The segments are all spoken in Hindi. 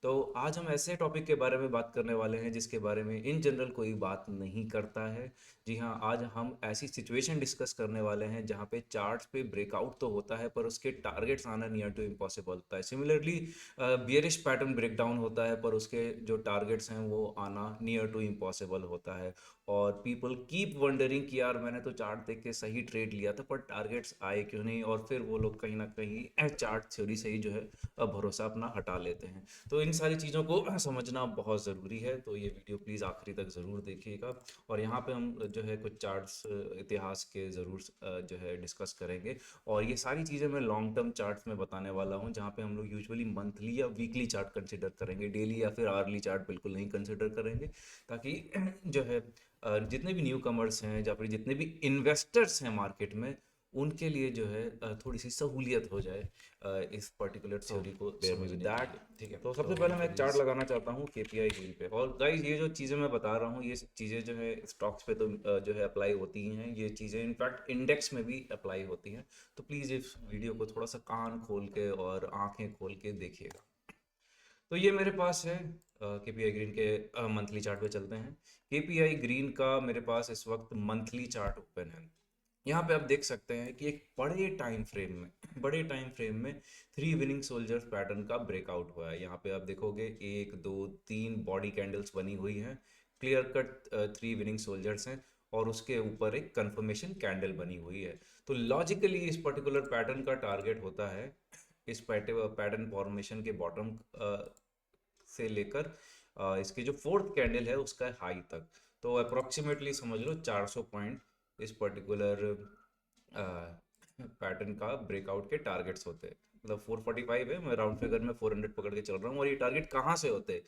तो आज हम ऐसे टॉपिक के बारे में बात करने वाले हैं जिसके बारे में इन जनरल कोई बात नहीं करता है। जी हाँ, आज हम ऐसी सिचुएशन डिस्कस करने वाले हैं जहाँ पे चार्ट्स पे ब्रेकआउट तो होता है पर उसके टारगेट्स आना नियर टू इम्पॉसिबल होता है। सिमिलरली बियरिश पैटर्न ब्रेकडाउन होता है पर उसके जो टारगेट्स हैं वो आना नियर टू इम्पॉसिबल होता है। और पीपल कीप वंडरिंग कि यार मैंने तो चार्ट देख के सही ट्रेड लिया था पर टारगेट्स आए क्यों नहीं, और फिर वो लोग कहीं ना कहीं चार्ट थ्योरी से ही जो है भरोसा अपना हटा लेते हैं। तो इन सारी चीज़ों को समझना बहुत ज़रूरी है, तो ये वीडियो प्लीज़ आखिरी तक ज़रूर देखिएगा। और यहाँ पे हम जो है कुछ चार्ट्स इतिहास के ज़रूर जो है डिस्कस करेंगे। और ये सारी चीज़ें मैं लॉन्ग टर्म चार्ट्स में बताने वाला हूँ, जहाँ पे हम लोग यूजुअली मंथली या वीकली चार्ट कंसिडर करेंगे, डेली या फिर आवरली चार्ट बिल्कुल नहीं कंसिडर करेंगे। ताकि जो है जितने भी न्यू कमर्स हैं या फिर जितने भी इन्वेस्टर्स हैं मार्केट में, उनके लिए जो है थोड़ी सी सहूलियत हो जाए इस पर्टिकुलर तो थ्योरी को बेयर विद समझने के दैट। लिए। ठीक है, तो तो सबसे सबसे पहले मैं पहले एक चार्ट प्लीज़। लगाना चाहता हूँ केपीआई ग्रीन पे। और गाइस, ये जो चीज़ें मैं बता रहा हूँ ये चीज़ें जो है स्टॉक्स पे तो जो है अप्लाई होती ही हैं, ये चीज़ें इनफैक्ट इंडेक्स में भी अप्लाई होती हैं। तो प्लीज़ इस वीडियो को थोड़ा सा कान खोल के और आंखें खोल के देखिएगा। तो ये मेरे पास है केपीआई ग्रीन के मंथली चार्ट पे चलते हैं। केपीआई ग्रीन का मेरे पास इस वक्त मंथली चार्ट ओपन है। यहाँ पे आप देख सकते हैं कि एक बड़े टाइम फ्रेम में थ्री विनिंग सोल्जर्स पैटर्न का ब्रेकआउट हुआ है। यहाँ पे आप देखोगे एक दो तीन बॉडी कैंडल्स बनी हुई हैं, clear cut three winning soldiers हैं, और उसके ऊपर एक कंफर्मेशन कैंडल बनी हुई है। तो लॉजिकली इस पर्टिकुलर पैटर्न का टारगेट होता है इस पैटर्न फॉर्मेशन के बॉटम से लेकर इसकी जो फोर्थ कैंडल है उसका हाई तक। तो अप्रोक्सीमेटली समझ लो 400 पॉइंट इस पर्टिकुलर पैटर्न का ब्रेकआउट के टारगेट्स होते हैं। मतलब 445 है, मैं राउंड फिगर में 400 पकड़ के चल रहा हूँ। और ये टारगेट कहाँ से होते हैं?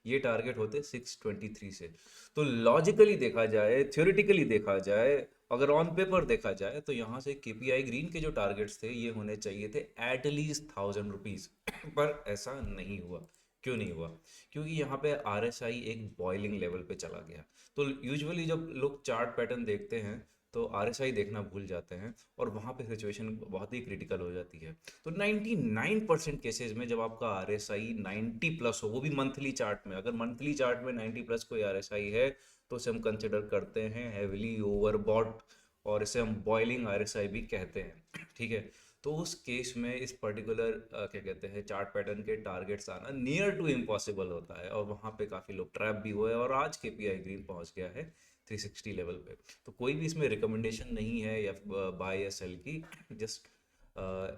ये टारगेट होते हैं 623 से। तो लॉजिकली देखा जाए, थ्योरेटिकली देखा जाए, अगर ऑन पेपर देखा जाए तो यहाँ से केपीआई ग्रीन के जो टारगेट्स थे ये होने चाहिए थे एटलीस्ट 1000 रुपीज़। पर ऐसा नहीं हुआ। क्यों नहीं हुआ? क्योंकि यहाँ पे आरएसआई एक बॉइलिंग लेवल पे चला गया। तो यूजुअली जब लोग चार्ट पैटर्न देखते हैं तो आरएसआई देखना भूल जाते हैं, और वहाँ पे सिचुएशन बहुत ही क्रिटिकल हो जाती है। तो 99% केसेस में जब आपका आरएसआई 90 प्लस हो, वो भी मंथली चार्ट में, अगर मंथली चार्ट में 90 प्लस कोई आरएसआई है तो उसे हम कंसिडर करते हैं हैविली ओवरबॉट, और इसे हम बॉइलिंग आरएसआई भी कहते हैं। ठीक है। तो उस केस में इस पर्टिकुलर क्या कहते हैं चार्ट पैटर्न के टारगेट्स आना नियर टू इम्पॉसिबल होता है, और वहाँ पे काफ़ी लोग ट्रैप भी हुए, और आज केपीआई ग्रीन पहुँच गया है 360 लेवल पे। तो कोई भी इसमें रिकमेंडेशन नहीं है या बाय या सेल की, जस्ट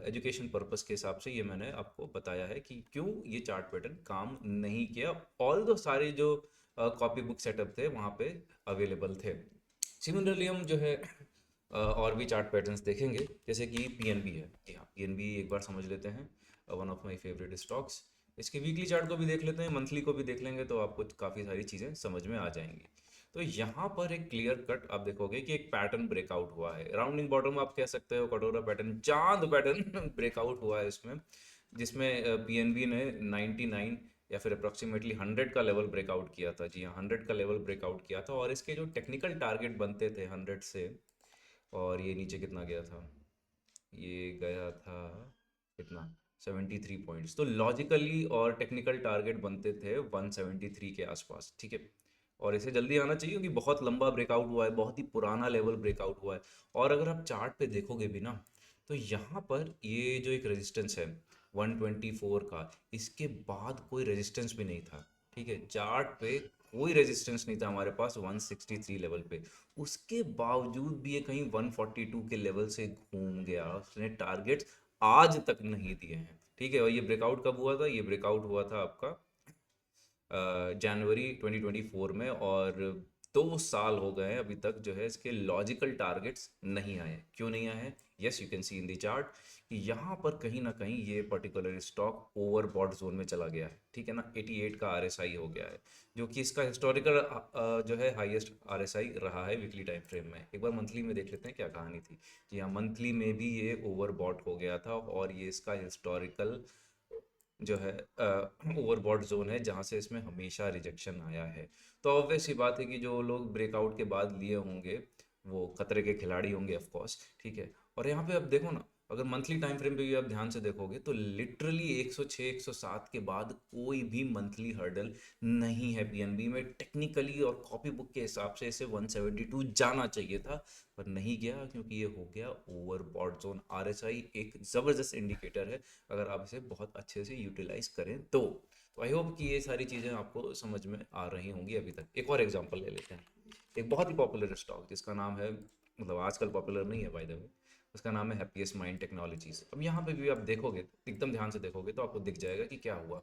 एजुकेशन पर्पस के हिसाब से ये मैंने आपको बताया है कि क्यों ये चार्ट पैटर्न काम नहीं किया। ऑल दो सारे जो कॉपी बुक सेटअप थे वहाँ पे अवेलेबल थे। सिमिलरली हम जो है और भी चार्ट पैटर्न्स देखेंगे, जैसे कि पीएनबी है। जी हाँ, पीएनबी एक बार समझ लेते हैं, one of my favourite stocks. इसके वीकली चार्ट को भी देख लेते हैं, मंथली को भी देख लेंगे, तो आपको काफ़ी सारी चीज़ें समझ में आ जाएंगी। तो यहाँ पर एक क्लियर कट आप देखोगे कि एक पैटर्न ब्रेकआउट हुआ है, राउंडिंग बॉटम आप कह सकते हो, कटोरा पैटर्न, चांद पैटर्न ब्रेकआउट हुआ है इसमें, जिसमें पीएनबी ने 99 या फिर अप्रोक्सीमेटली 100 का लेवल ब्रेकआउट किया था। जी हाँ, 100 का लेवल ब्रेकआउट किया था, और इसके जो टेक्निकल टारगेट बनते थे 100 से, और ये नीचे कितना गया था? ये गया था कितना? 73 पॉइंट्स। तो लॉजिकली और टेक्निकल टारगेट बनते थे 173 के आसपास। ठीक है। और इसे जल्दी आना चाहिए क्योंकि बहुत लंबा ब्रेकआउट हुआ है, बहुत ही पुराना लेवल ब्रेकआउट हुआ है। और अगर आप चार्ट पे देखोगे भी ना, तो यहाँ पर ये जो एक रेजिस्टेंस है 124 का, इसके बाद कोई रेजिस्टेंस भी नहीं था। ठीक है, चार्ट पे कोई रेजिस्टेंस नहीं था हमारे पास 163 लेवल पे। उसके बावजूद भी ये कहीं 142 के लेवल से घूम गया, उसने टारगेट्स आज तक नहीं दिए हैं। ठीक है। और ये ब्रेकआउट कब हुआ था? ये ब्रेकआउट हुआ था आपका जनवरी 2024 में, और 2 साल हो गए हैं अभी तक जो है इसके लॉजिकल टारगेट्स नहीं आए। क्यों नहीं आए? Yes, you can see in the chart कि यहाँ पर कहीं ना कहीं ये पर्टिकुलर स्टॉक ओवरबॉट जोन में चला गया है। ठीक है ना, 88 का आरएसआई हो गया है, जो कि इसका हिस्टोरिकल जो है हाईएस्ट आरएसआई रहा है वीकली टाइम फ्रेम में। एक बार मंथली में देख लेते हैं क्या कहानी थी। जी हाँ, मंथली में भी ये ओवरबॉट हो गया था, और ये इसका हिस्टोरिकल जो है ओवरबॉट जोन है, जहाँ से इसमें हमेशा रिजेक्शन आया है। तो ऑब्वियस सी बात है कि जो लोग ब्रेकआउट के बाद लिए होंगे वो खतरे के खिलाड़ी होंगे ऑफ कोर्स। ठीक है। और यहाँ पे अब देखो ना, अगर मंथली टाइम फ्रेम पे भी आप ध्यान से देखोगे तो लिटरली 106 107 के बाद कोई भी मंथली हर्डल नहीं है पीएनबी में। टेक्निकली और कॉपी बुक के हिसाब से इसे 172 जाना चाहिए था, पर नहीं गया क्योंकि ये हो गया ओवरबॉट जोन। आरएसआई एक ज़बरदस्त इंडिकेटर है अगर आप इसे बहुत अच्छे से यूटिलाइज करें तो आई होप कि ये सारी चीज़ें आपको समझ में आ रही होंगी अभी तक। एक और एग्जांपल ले लेते हैं, एक बहुत ही पॉपुलर स्टॉक जिसका नाम है, मतलब आजकल पॉपुलर नहीं है बाय द वे, उसका नाम है हैप्पीएस्ट माइंड टेक्नोलॉजीज। अब यहाँ पे भी आप देखोगे, एकदम ध्यान से देखोगे तो आपको दिख जाएगा कि क्या हुआ।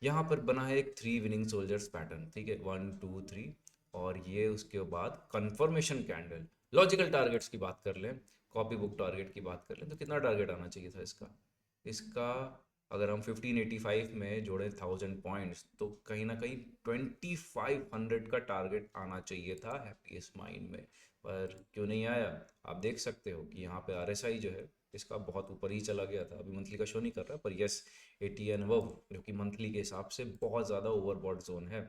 यहाँ पर बना है एक 3 विनिंग सोल्जर्स पैटर्न, ठीक है, 1 2 3, और ये उसके बाद कंफर्मेशन कैंडल। लॉजिकल टारगेट्स की बात कर लें, कॉपी बुक टारगेट की बात कर लें, तो कितना टारगेट आना चाहिए था इसका? इसका अगर हम 1585 में जोड़े 1000 पॉइंट्स तो कहीं ना कहीं 2500 का टारगेट आना चाहिए था हैप्पीएस्ट माइंड में, पर क्यों नहीं आया? आप देख सकते हो कि यहाँ पे आरएसआई जो है इसका बहुत ऊपर ही चला गया था। अभी मंथली का शो नहीं कर रहा, पर यस 80 एंड वो जो कि मंथली के हिसाब से बहुत ज़्यादा ओवरबॉट जोन है।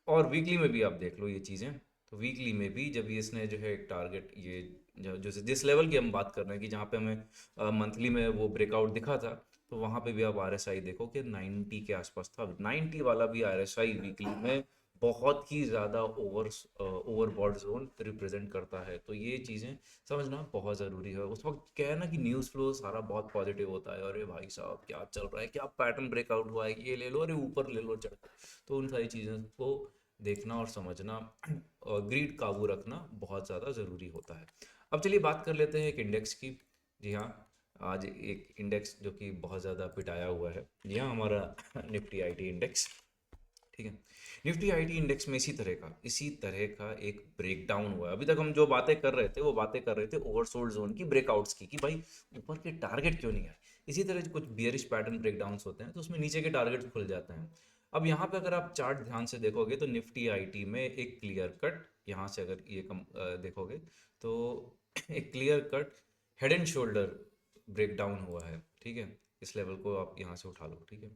और वीकली में भी आप देख लो ये चीज़ें, तो वीकली में भी जब इसने जो है एक टारगेट, ये जो जिस लेवल की हम बात कर रहे हैं कि जहाँ पे हमें मंथली में वो ब्रेकआउट दिखा था, तो वहाँ पे भी आप आरएसआई देखो कि 90 के आसपास था। 90 वाला भी आरएसआई वीकली में बहुत ही ज़्यादा ओवरबॉट जोन रिप्रेजेंट करता है। तो ये चीज़ें समझना बहुत ज़रूरी है। उस वक्त क्या है ना कि न्यूज़ फ्लो सारा बहुत पॉजिटिव होता है, अरे भाई साहब क्या चल रहा है, क्या पैटर्न ब्रेकआउट हुआ है, ये ले लो, अरे ऊपर ले लो चढ़। तो उन सारी चीज़ों को देखना और समझना और ग्रीड काबू रखना बहुत ज़्यादा ज़रूरी होता है। अब चलिए बात कर लेते हैं एक इंडेक्स की। जी हाँ, आज एक इंडेक्स जो कि बहुत ज़्यादा पिटाया हुआ है, जी हाँ, हमारा निफ्टी आईटी इंडेक्स, ठीक है। निफ्टी आईटी इंडेक्स में इसी तरह का एक ब्रेकडाउन हुआ है। अभी तक हम जो बातें कर रहे थे वो बातें कर रहे थे ओवरसोल्ड जोन की, ब्रेकआउट्स की, कि भाई ऊपर के टारगेट क्यों नहीं आए। इसी तरह कुछ बियरिश पैटर्न ब्रेकडाउन्स होते हैं तो उसमें नीचे के टारगेट खुल जाते हैं। अब यहाँ पे अगर आप चार्ट ध्यान से देखोगे तो निफ्टी आईटी में एक क्लियर कट, यहाँ से अगर ये देखोगे तो एक clear cut head and shoulder breakdown हुआ है, ठीक है। इस लेवल को आप यहाँ से उठा लो, ठीक है।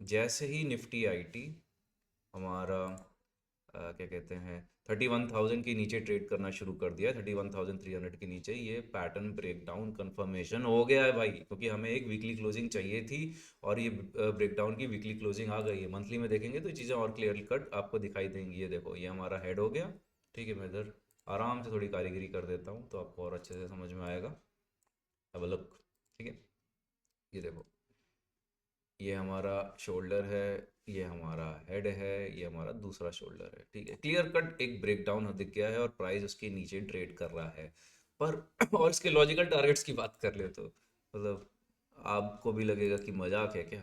जैसे ही निफ्टी आईटी हमारा क्या कहते हैं 31,000 के नीचे ट्रेड करना शुरू कर दिया, 31,300 के नीचे, ये पैटर्न ब्रेकडाउन कंफर्मेशन हो गया है भाई, क्योंकि हमें एक वीकली क्लोजिंग चाहिए थी और ये ब्रेकडाउन की वीकली क्लोजिंग आ गई है। मंथली में देखेंगे तो चीज़ें और क्लियर कट आपको दिखाई देंगी। ये देखो, ये हमारा हेड हो गया, ठीक है। मैं इधर आराम से थोड़ी कारीगरी कर देता हूँ तो आपको और अच्छे से समझ में आएगा। अब लुक, ठीक है, ये देखो, ये हमारा शोल्डर है, ये हमारा हेड है, ये हमारा दूसरा शोल्डर है, ठीक है। क्लियर कट एक ब्रेकडाउन दिख गया है और प्राइस उसके नीचे ट्रेड कर रहा है। पर और इसके लॉजिकल टारगेट्स की बात कर ले तो मतलब आपको भी लगेगा कि मजाक है क्या।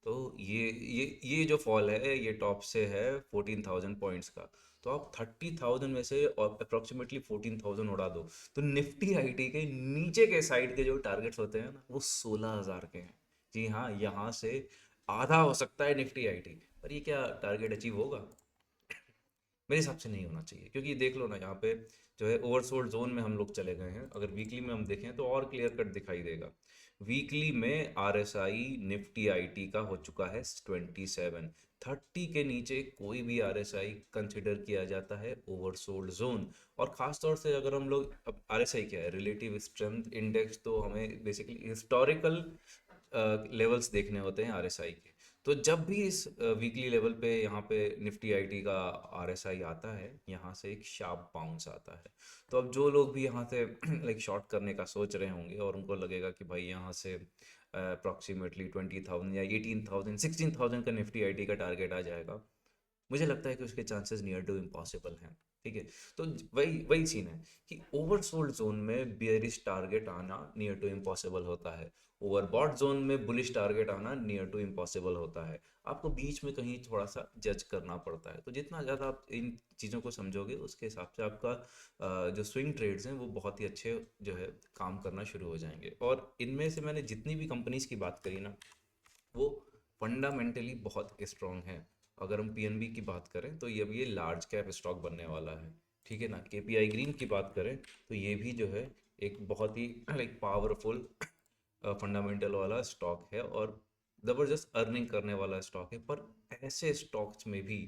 तो ये जो फॉल है ये टॉप से है 14,000 पॉइंट्स का, तो आप 30,000 में से और अप्रोक्सीमेटली 14,000 उड़ा दो तो निफ्टी आईटी के नीचे के साइड के जो टारगेट्स होते हैं ना वो 16,000 के हैं। जी हाँ, यहाँ से आधा हो सकता है निफ्टी आईटी, पर ये क्या टारगेट अचीव होगा? मेरे हिसाब से नहीं होना चाहिए, क्योंकि देख लो ना यहाँ पे जो है ओवरसोल्ड जोन में हम लोग चले गए हैं। अगर वीकली में हम देखें तो और क्लियर कट दिखाई देगा। वीकली में आरएसआई निफ्टी आईटी का हो चुका है 27, 30 के नीचे कोई भी आरएसआई कंसिडर किया जाता है ओवरसोल्ड जोन। और खास तौर से अगर हम लोग, अब आरएसआई क्या है, रिलेटिव स्ट्रेंथ इंडेक्स, तो हमें बेसिकली हिस्टोरिकल लेवल्स देखने होते हैं आरएसआई के। तो जब भी इस वीकली लेवल पे यहाँ पे निफ्टी आईटी का आरएसआई आता है, यहाँ से एक शार्प बाउंस आता है। तो अब जो लोग भी यहाँ से लाइक शॉर्ट करने का सोच रहे होंगे और उनको लगेगा कि भाई यहाँ से अप्रॉक्सीमेटली 20,000 या 18,000 16,000 का निफ्टी आईटी का टारगेट आ जाएगा, मुझे लगता है कि उसके चांसेस नियर टू इम्पॉसिबल हैं, ठीक है। तो वही वही सीन है कि ओवरसोल्ड जोन में बियरिश टारगेट आना नियर टू इम्पॉसिबल होता है, ओवरबॉट जोन में बुलिश टारगेट आना नियर टू इम्पॉसिबल होता है। आपको बीच में कहीं थोड़ा सा जज करना पड़ता है। तो जितना ज़्यादा आप इन चीज़ों को समझोगे उसके हिसाब से आपका जो स्विंग ट्रेड्स हैं वो बहुत ही अच्छे जो है काम करना शुरू हो जाएंगे। और इनमें से मैंने जितनी भी कंपनीज की बात करी ना वो फंडामेंटली बहुत स्ट्रांग है। अगर हम पीएनबी की बात करें तो ये भी ये लार्ज कैप स्टॉक बनने वाला है, ठीक है ना। केपीआई ग्रीन की बात करें तो ये भी जो है एक बहुत ही लाइक पावरफुल फंडामेंटल वाला स्टॉक है और ज़बरदस्त अर्निंग करने वाला स्टॉक है। पर ऐसे स्टॉक्स में भी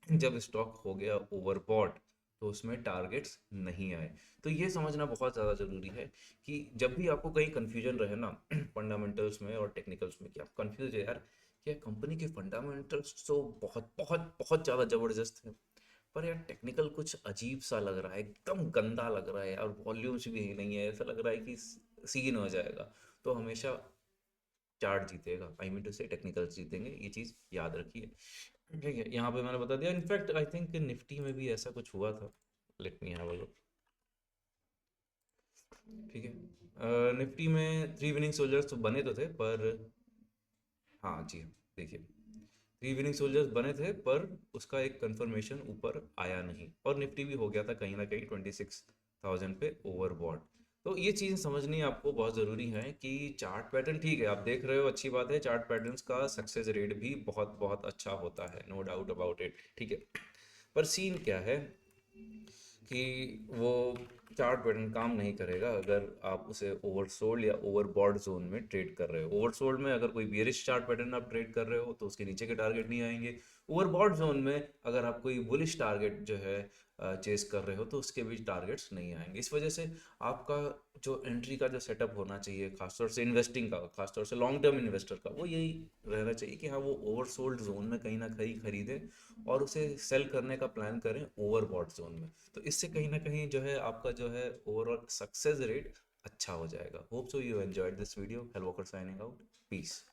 जब स्टॉक हो गया ओवरबॉट तो उसमें टारगेट्स नहीं आए। तो ये समझना बहुत ज़्यादा ज़रूरी है कि जब भी आपको कहीं कन्फ्यूजन रहे ना फंडामेंटल्स में और टेक्निकल्स में, कि आप कन्फ्यूज है यार कि कंपनी के फंडामेंटल्स तो बहुत बहुत बहुत ज़्यादा ज़बरदस्त है, पर यार टेक्निकल कुछ अजीब सा लग रहा है, एकदम गंदा लग रहा है यार, वॉल्यूम्स भी नहीं है, ऐसा लग रहा है कि सीन हो जाएगा, तो हमेशा चार्ट जीतेगा, आई मीन टू से टेक्निकल्स जीतेंगे, ये चीज़ याद रखिए। ठीक है, यहाँ पे मैंने बता दिया। इनफैक्ट आई थिंक निफ्टी में भी ऐसा कुछ हुआ था। Let me have a look. ठीक है, निफ्टी में थ्री विनिंग सोल्जर्स तो बने तो थे, पर हाँ जी हाँ, देखिए थ्री विनिंग सोल्जर्स बने थे, पर उसका एक कंफर्मेशन ऊपर आया नहीं, और निफ्टी भी हो गया था कहीं ना कहीं 26,000 पे ओवरबॉट। तो ये चीज़ें समझनी आपको बहुत ज़रूरी है कि चार्ट पैटर्न ठीक है, आप देख रहे हो, अच्छी बात है, चार्ट पैटर्न्स का सक्सेस रेट भी बहुत बहुत अच्छा होता है, नो डाउट अबाउट इट। ठीक है, पर सीन क्या है कि वो चार्ट पैटर्न काम नहीं करेगा अगर आप उसे ओवरसोल्ड या ओवरबॉट जोन में ट्रेड कर रहे हो। ओवरसोल्ड में अगर कोई बियरिश चार्ट पैटर्न आप ट्रेड कर रहे हो तो उसके नीचे के टारगेट नहीं आएंगे। ओवरबॉट जोन में अगर आप कोई बुलिश टारगेट जो है चेस कर रहे हो तो उसके भी टारगेट्स नहीं आएंगे। इस वजह से आपका जो एंट्री का जो सेटअप होना चाहिए, खासतौर से इन्वेस्टिंग का, खासतौर से लॉन्ग टर्म इन्वेस्टर का, वो यही रहना चाहिए कि हाँ वो ओवरसोल्ड जोन में कहीं ना कहीं खरीदें और उसे सेल करने का प्लान करें ओवरबॉट जोन में। तो इससे कहीं ना कहीं जो है आपका जो है ओवरऑल सक्सेस रेट अच्छा हो जाएगा। Hope so you enjoyed this video. Hell Walker signing out. Piece.